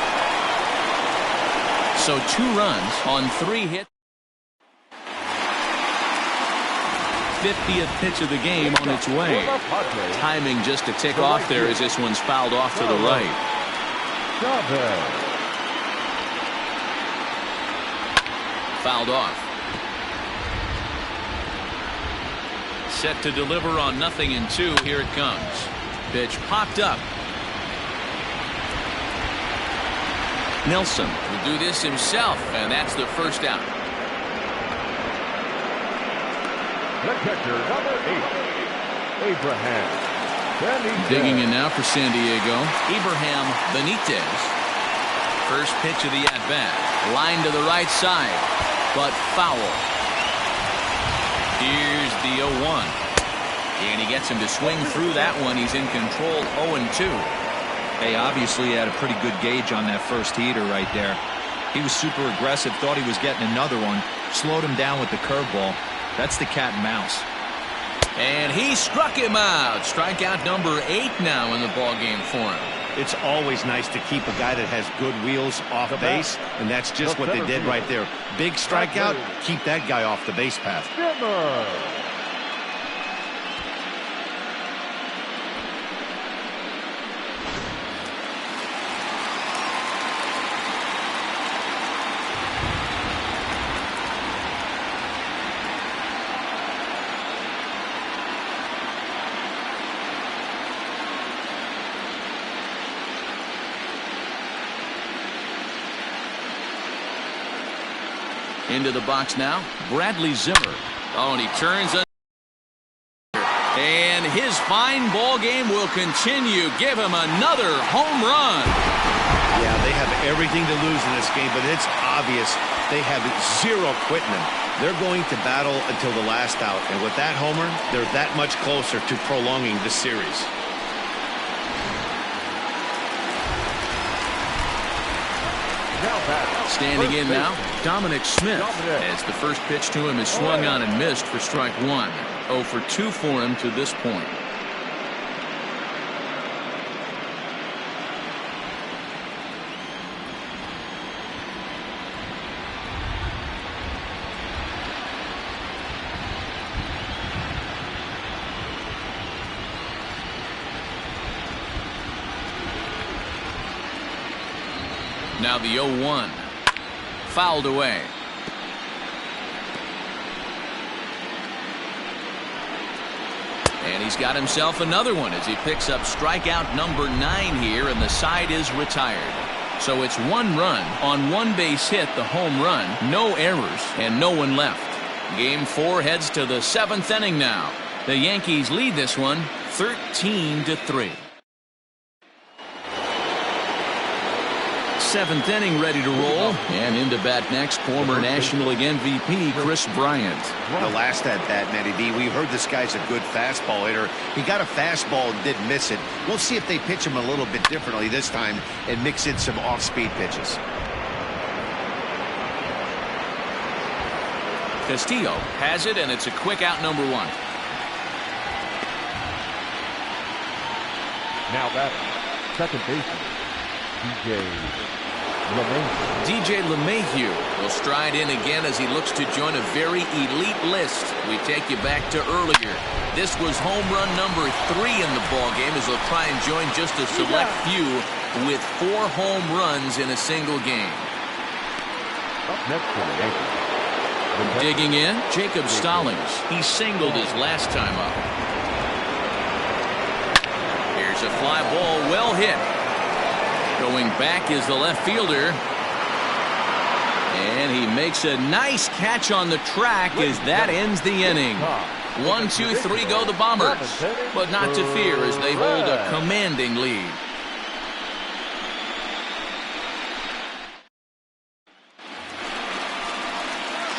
So 2 runs on 3 hits. 50th pitch of the game on its way. Timing just to tick off there as this one's fouled off to the right. Fouled off. Set to deliver on 0-2. Here it comes. Pitch popped up. Nelson will do this himself, and that's the first out. The catcher, number 8, Abraham Benitez. Digging in now for San Diego, Abraham Benitez. First pitch of the at-bat. Line to the right side, but foul. Here's the 0-1. And he gets him to swing through that one. He's in control 0-2. Hey, obviously he had a pretty good gauge on that first heater right there. He was super aggressive, thought he was getting another one, slowed him down with the curveball. That's the cat and mouse. And he struck him out. Strikeout number 8 now in the ballgame for him. It's always nice to keep a guy that has good wheels off base, and that's just what they did right there. Big strikeout, keep that guy off the base path. Zimmer. Into the box now, Bradley Zimmer. Oh, and he turns it. And his fine ball game will continue. Give him another home run. Yeah, they have everything to lose in this game, but it's obvious they have zero quitting them. They're going to battle until the last out, and with that homer, they're that much closer to prolonging the series. Standing in now, Dominic Smith, as the first pitch to him is swung on and missed for strike 1. 0 for 2 for him to this point. Now the 0-1. Fouled away. And he's got himself another one as he picks up strikeout number 9 here, and the side is retired. So it's 1 run on 1 base hit, the home run, no errors, and no one left. Game 4 heads to the 7th inning now. The Yankees lead this one 13-3. 7th inning ready to roll, and into bat next, former National League MVP Chris Bryant. The last at bat, Matty B, we heard this guy's a good fastball hitter. He got a fastball and didn't miss it. We'll see if they pitch him a little bit differently this time and mix in some off-speed pitches. Castillo has it, and it's a quick out, number 1. Now that second baseman, DJ LeMahieu will stride in again as he looks to join a very elite list. We take you back to earlier. This was home run number 3 in the ballgame as he'll try and join just a select few with 4 home runs in a single game. Up next for the Yankees. Digging in, Jacob Stallings. He singled his last time up. Here's a fly ball, well hit. Going back is the left fielder. And he makes a nice catch on the track as that ends the inning. 1, 2, 3 go the Bombers. But not to fear as they hold a commanding lead.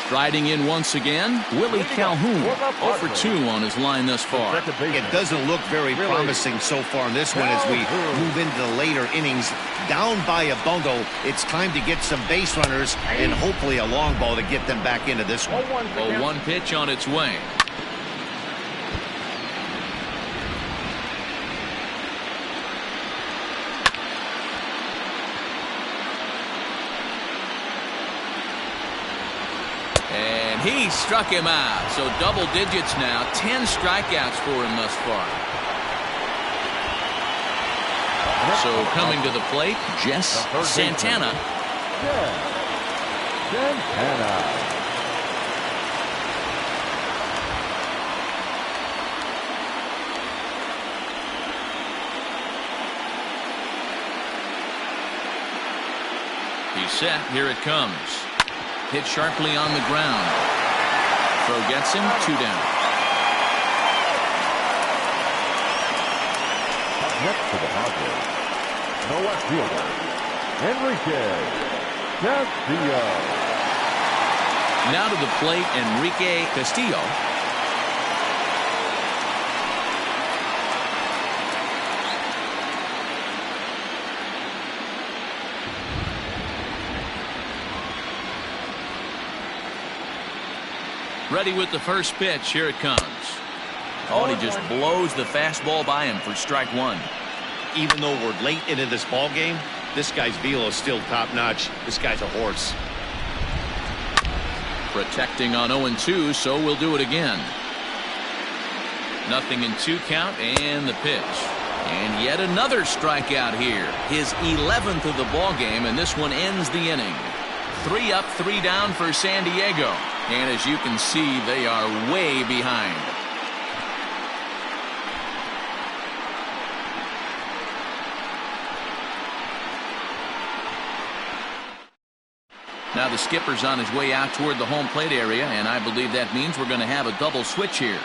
Striding in once again, Willie Calhoun, 0 for 2 on his line thus far. It doesn't look very promising so far in this one as we move into the later innings. Down by a bundle, it's time to get some base runners and hopefully a long ball to get them back into this one. Well, 1 pitch on its way. He struck him out. So double digits now. 10 strikeouts for him thus far. So coming to the plate, Jess Santana. He's set. Here it comes. Hit sharply on the ground. Throw gets him, 2 down. Up next to the Padres, the left fielder, Enrique Castillo. Now to the plate, Enrique Castillo. Ready with the first pitch. Here it comes. Oh, and he just blows the fastball by him for strike 1. Even though we're late into this ball game, this guy's velo is still top-notch. This guy's a horse. Protecting on 0-2, so we'll do it again. 0-2 count, and the pitch. And yet another strikeout here. His 11th of the ball game, and this one ends the inning. 3 up, 3 down for San Diego. And as you can see, they are way behind. Now the skipper's on his way out toward the home plate area, and I believe that means we're going to have a double switch here.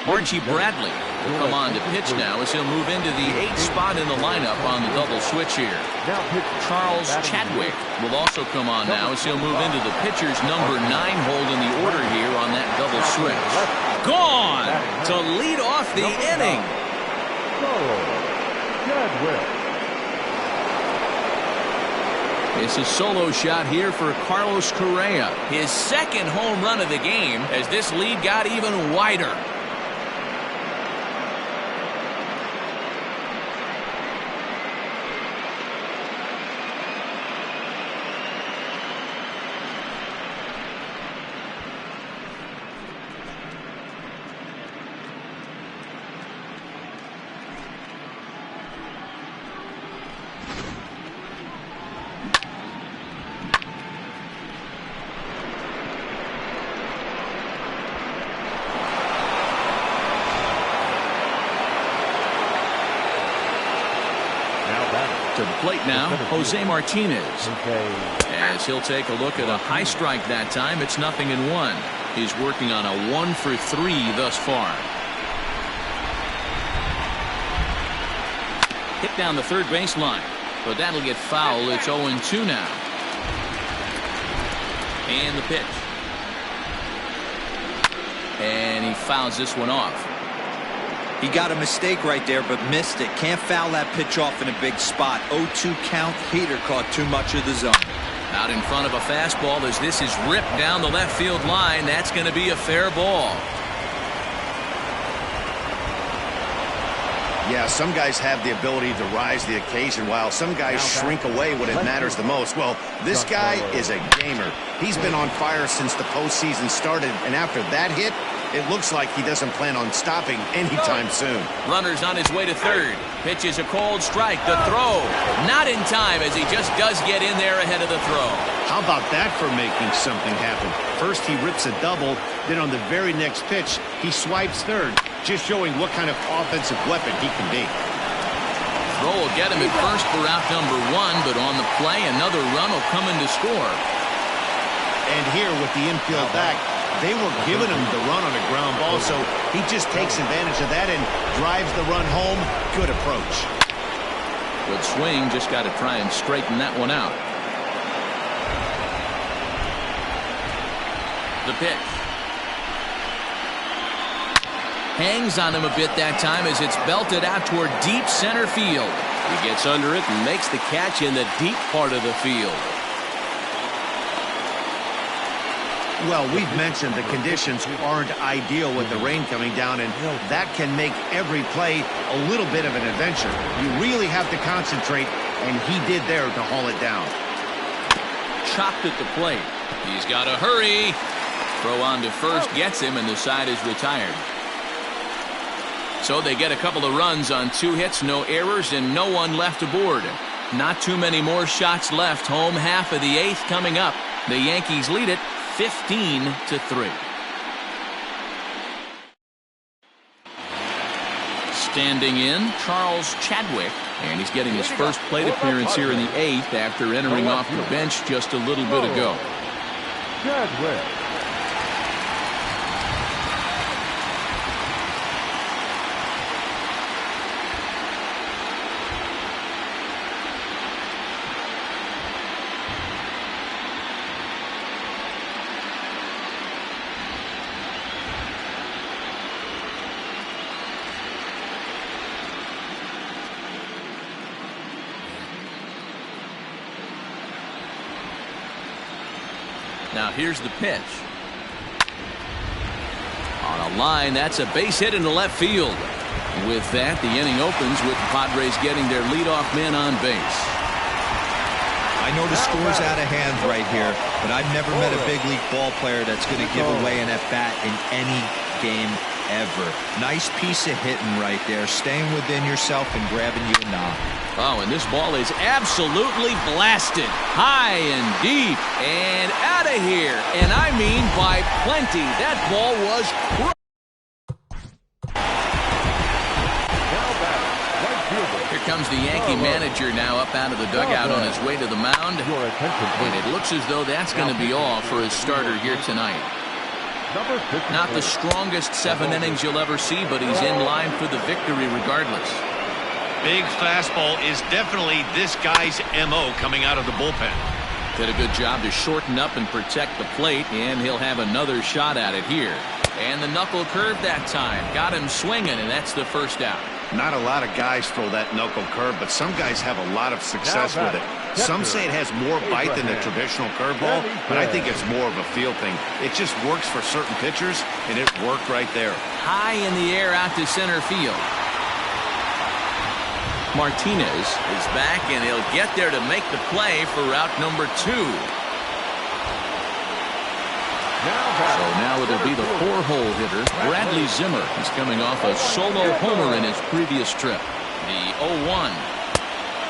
Archie Bradley will come on to pitch now as he'll move into the 8th spot in the lineup on the double switch here. Charles Chadwick will also come on now as he'll move into the pitcher's number 9 hold in the order here on that double switch. Gone to lead off the inning. It's a solo shot here for Carlos Correa. His 2nd home run of the game as this lead got even wider. To the plate now, Jose Martinez. As he'll take a look at a high strike that time, it's 0-1. He's working on a 1 for 3 thus far. Hit down the third baseline, but that'll get foul. It's 0-2 now. And the pitch. And he fouls this one off. He got a mistake right there, but missed it. Can't foul that pitch off in a big spot. 0-2 count. Heater caught too much of the zone. Out in front of a fastball as this is ripped down the left field line. That's going to be a fair ball. Yeah, some guys have the ability to rise to the occasion while some guys shrink away when it matters the most. Well, this guy is a gamer. He's been on fire since the postseason started, and after that hit, it looks like he doesn't plan on stopping anytime soon. Runner's on his way to third. Pitches a cold strike. The throw. Not in time as he just does get in there ahead of the throw. How about that for making something happen? First he rips a double, then on the very next pitch, he swipes third, just showing what kind of offensive weapon he can be. Throw will get him at first for out number 1, but on the play, another run will come in to score. And here with the infield back, they were giving him the run on a ground ball, so he just takes advantage of that and drives the run home. Good approach. Good swing, just got to try and straighten that one out. The pitch. Hangs on him a bit that time as it's belted out toward deep center field. He gets under it and makes the catch in the deep part of the field. Well, we've mentioned the conditions aren't ideal with the rain coming down, and that can make every play a little bit of an adventure. You really have to concentrate, and he did there to haul it down. Chopped at the plate. He's got to hurry. Throw on to first gets him, and the side is retired. So they get a couple of runs on 2 hits, no errors, and no one left aboard. Not too many more shots left. Home half of the 8th coming up. The Yankees lead it 15-3. Standing in, Charles Chadwick, and he's getting his first plate appearance here in the 8th after entering off the bench just a little bit ago. Chadwick. Now here's the pitch. On a line, that's a base hit into left field. With that, the inning opens with the Padres getting their leadoff man on base. I know the score's out of hand right here, but I've never met a big league ball player that's going to give away an at-bat in any game ever. Nice piece of hitting right there, staying within yourself and grabbing you a knock. Oh, and this ball is absolutely blasted. High and deep and out of here. And I mean by plenty. That ball was Here comes the Yankee manager now up out of the dugout on his way to the mound. And it looks as though that's going to be all for his starter here tonight. Number 54. Not the strongest 7 innings you'll ever see, but he's in line for the victory regardless. Big fastball is definitely this guy's MO coming out of the bullpen. Did a good job to shorten up and protect the plate, and he'll have another shot at it here. And the knuckle curve that time. Got him swinging, and that's the first out. Not a lot of guys throw that knuckle curve, but some guys have a lot of success with it. Some say it has more bite than the traditional curveball, but I think it's more of a feel thing. It just works for certain pitchers, and it worked right there. High in the air out to center field. Martinez is back, and he'll get there to make the play for route number 2. So now it'll be the 4-hole hitter, Bradley Zimmer. He's coming off a solo homer in his previous trip. The 0-1.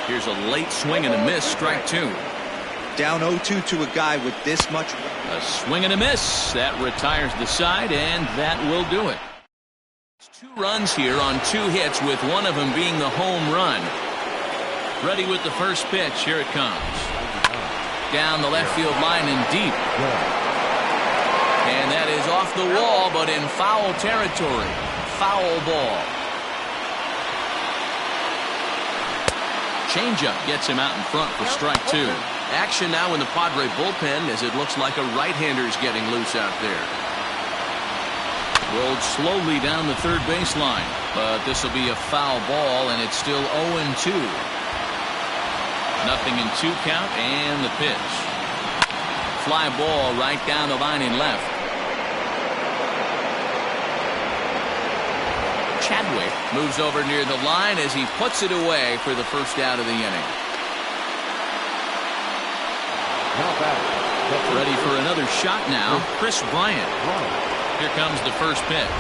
Here's a late swing and a miss, strike 2. Down 0-2 to a guy with this much. A swing and a miss. That retires the side, and that will do it. 2 runs here on 2 hits, with one of them being the home run. Ready with the first pitch. Here it comes. Down the left field line and deep. And that is off the wall, but in foul territory. Foul ball. Changeup gets him out in front for strike 2. Action now in the Padre bullpen, as it looks like a right-hander's getting loose out there. Rolled slowly down the third baseline, but this will be a foul ball, and it's still 0-2. Nothing in 2 count, and the pitch. Fly ball right down the line and left. Chadwick moves over near the line as he puts it away for the first out of the inning. Ready for another shot now, Chris Bryant. Here comes the first pitch.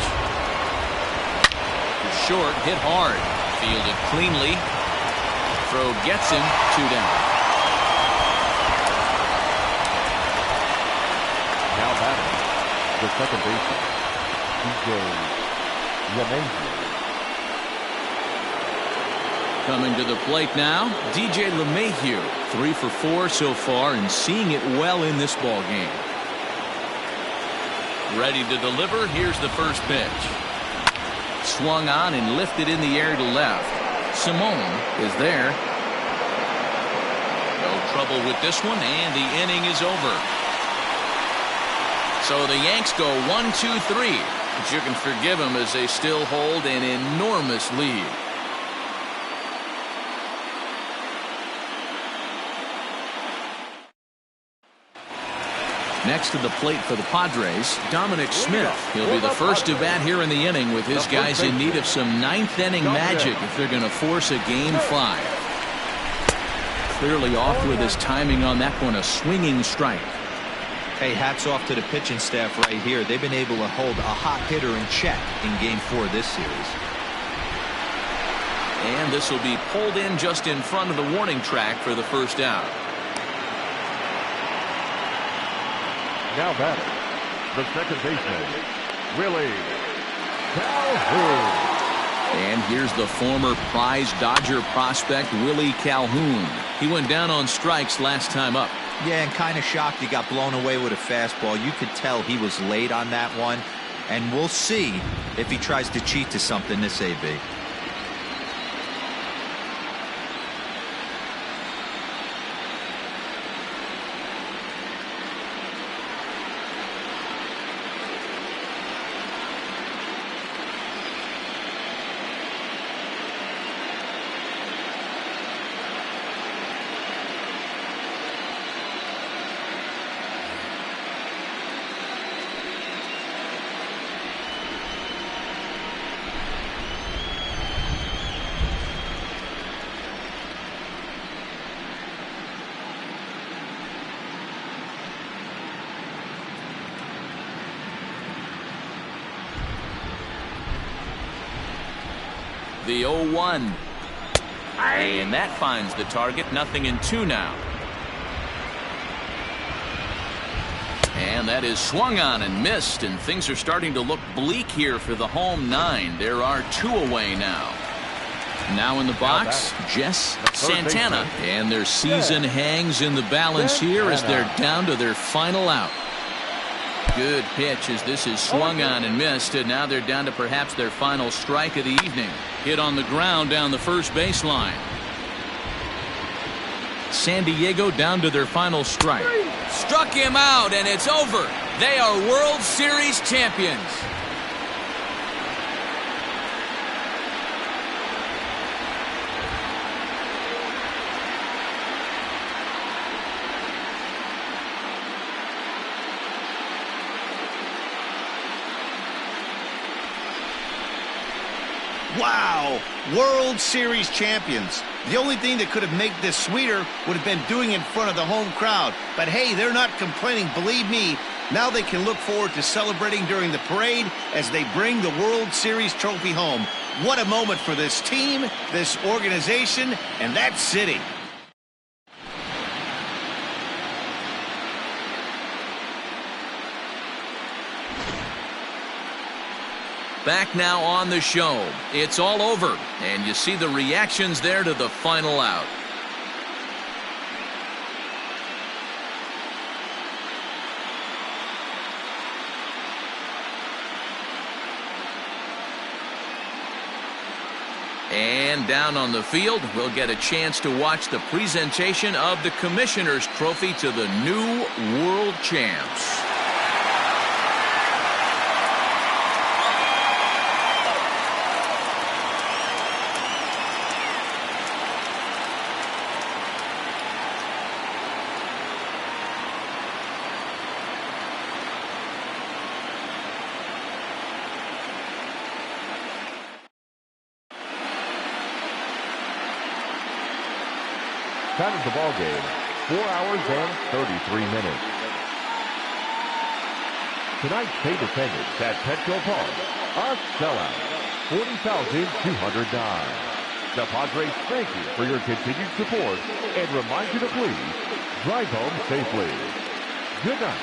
Short, hit hard. Fielded cleanly. Throw gets him, 2 down. Now batting, the second baseman, DJ LeMahieu. Coming to the plate now, DJ LeMahieu. 3 for 4 so far, and seeing it well in this ball game. Ready to deliver. Here's the first pitch. Swung on and lifted in the air to left. Simone is there. No trouble with this one, and the inning is over. So the Yanks go 1-2-3, but you can forgive them as they still hold an enormous lead. Next to the plate for the Padres, Dominic Smith. He'll be the first to bat here in the inning, with his guys in need of some 9th inning magic if they're going to force a game 5. Clearly off with his timing on that one, a swinging strike. Hey, hats off to the pitching staff right here. They've been able to hold a hot hitter in check in game 4 of this series. And this will be pulled in just in front of the warning track for the first out. Now batting, the second baseman, Willie Calhoun. And here's the former prize Dodger prospect, Willie Calhoun. He went down on strikes last time up. Yeah, and kind of shocked he got blown away with a fastball. You could tell he was late on that one. And we'll see if he tries to cheat to something this AB. The 0-1. And that finds the target. Nothing in 2 now. And that is swung on and missed, and things are starting to look bleak here for the home 9. There are 2 away now. Now in the box, Jess Santana, and their season hangs in the balance here as they're down to their final out. Good pitch as this is swung on and missed, and now they're down to perhaps their final strike of the evening. Hit on the ground down the first baseline. San Diego down to their final strike. Struck him out, and it's over. They are World Series champions. Wow, World Series champions. The only thing that could have made this sweeter would have been doing it in front of the home crowd. But hey, they're not complaining, believe me. Now they can look forward to celebrating during the parade as they bring the World Series trophy home. What a moment for this team, this organization, and that city. Back now on the show. It's all over, and you see the reactions there to the final out. And down on the field, we'll get a chance to watch the presentation of the Commissioner's Trophy to the new World Champs. Time of the ball game, 4 hours and 33 minutes. Tonight's paid attendance at Petco Park, a sellout, 40,209. The Padres thank you for your continued support and remind you to please drive home safely. Good night.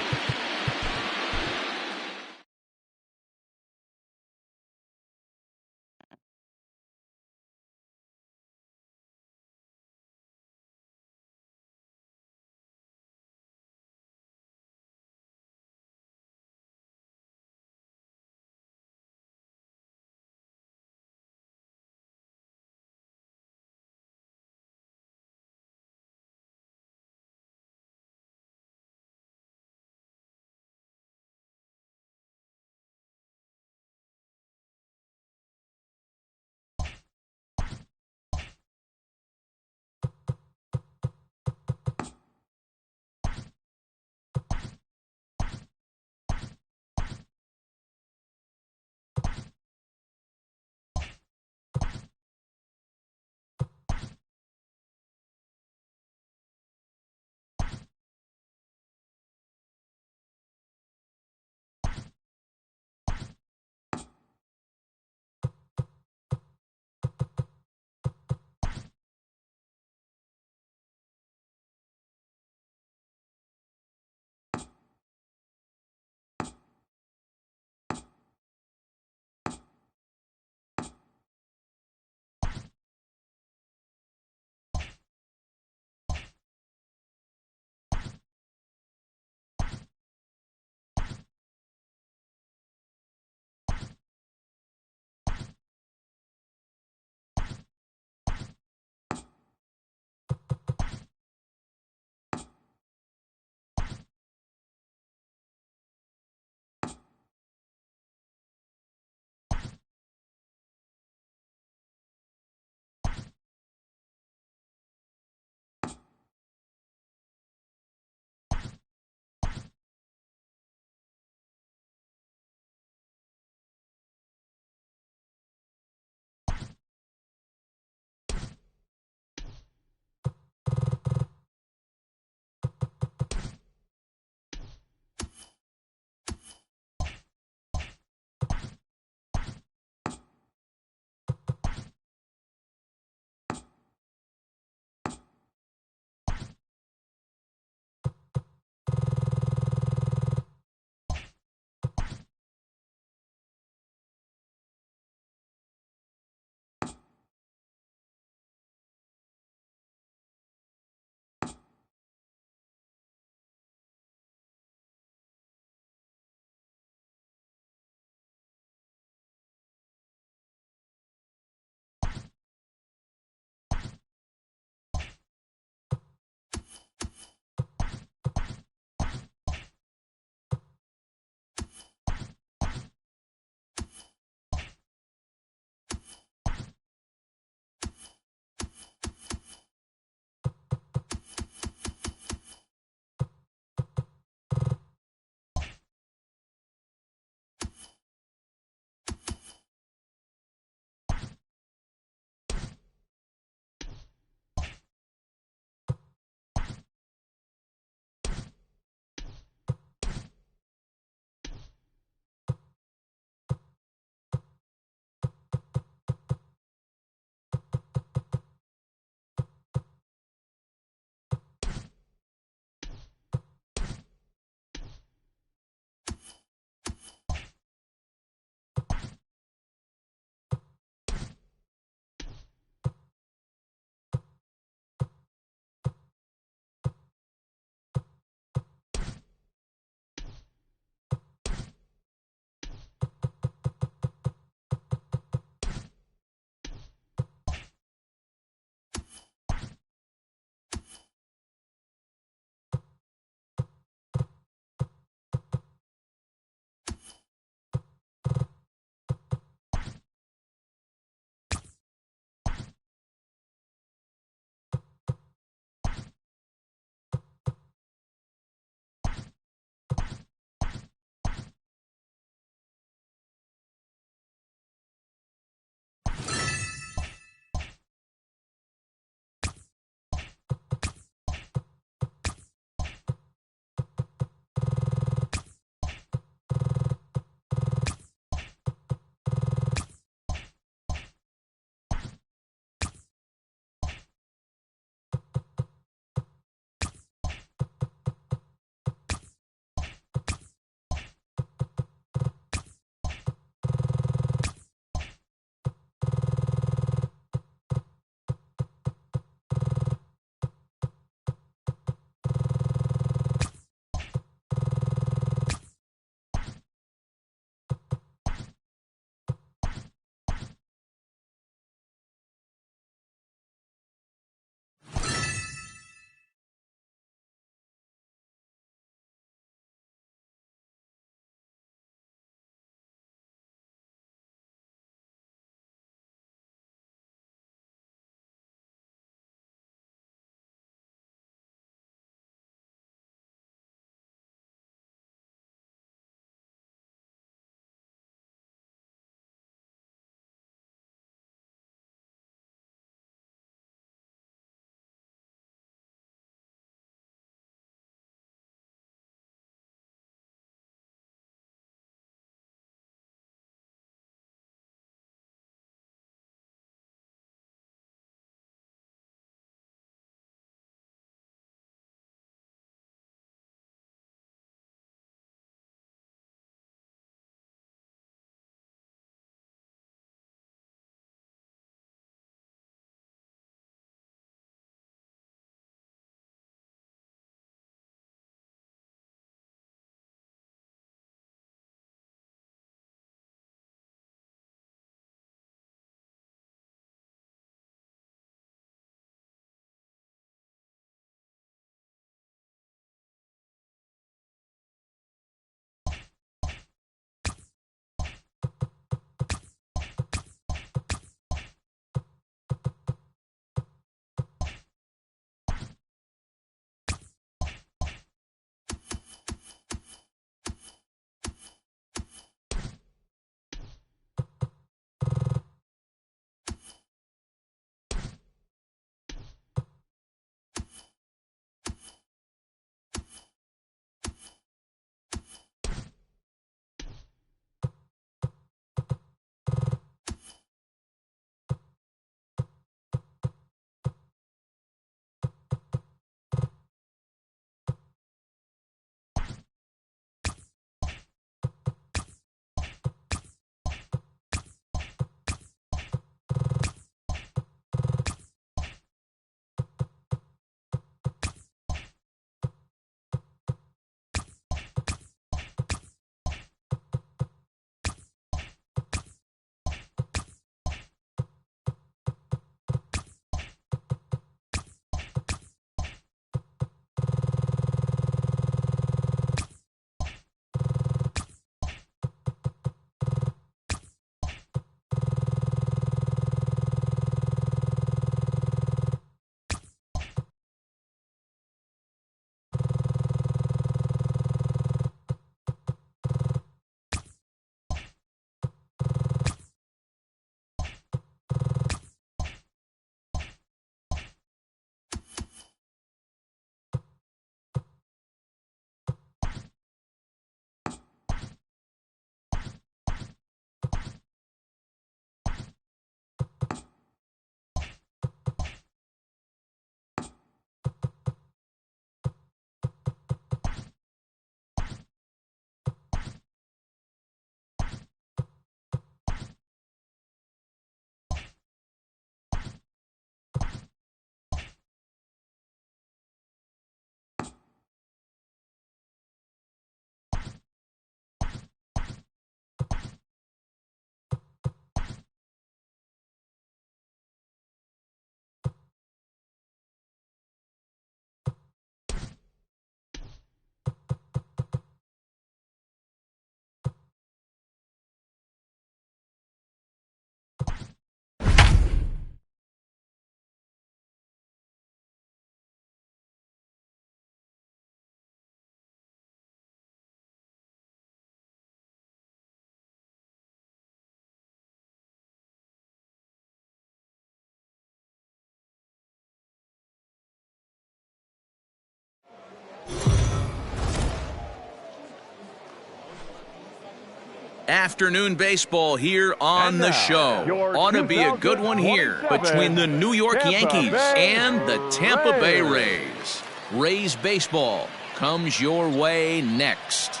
Afternoon baseball here on the show. Ought to be a good one here between the New York Yankees and the Tampa Bay Rays. Rays baseball comes your way next.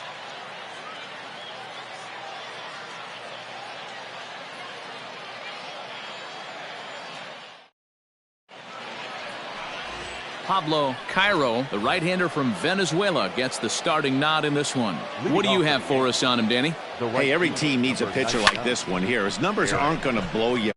Pablo Cairo, the right-hander from Venezuela, gets the starting nod in this one. What do you have for us on him, Danny? Hey, every team needs a pitcher like this one here. His numbers aren't going to blow you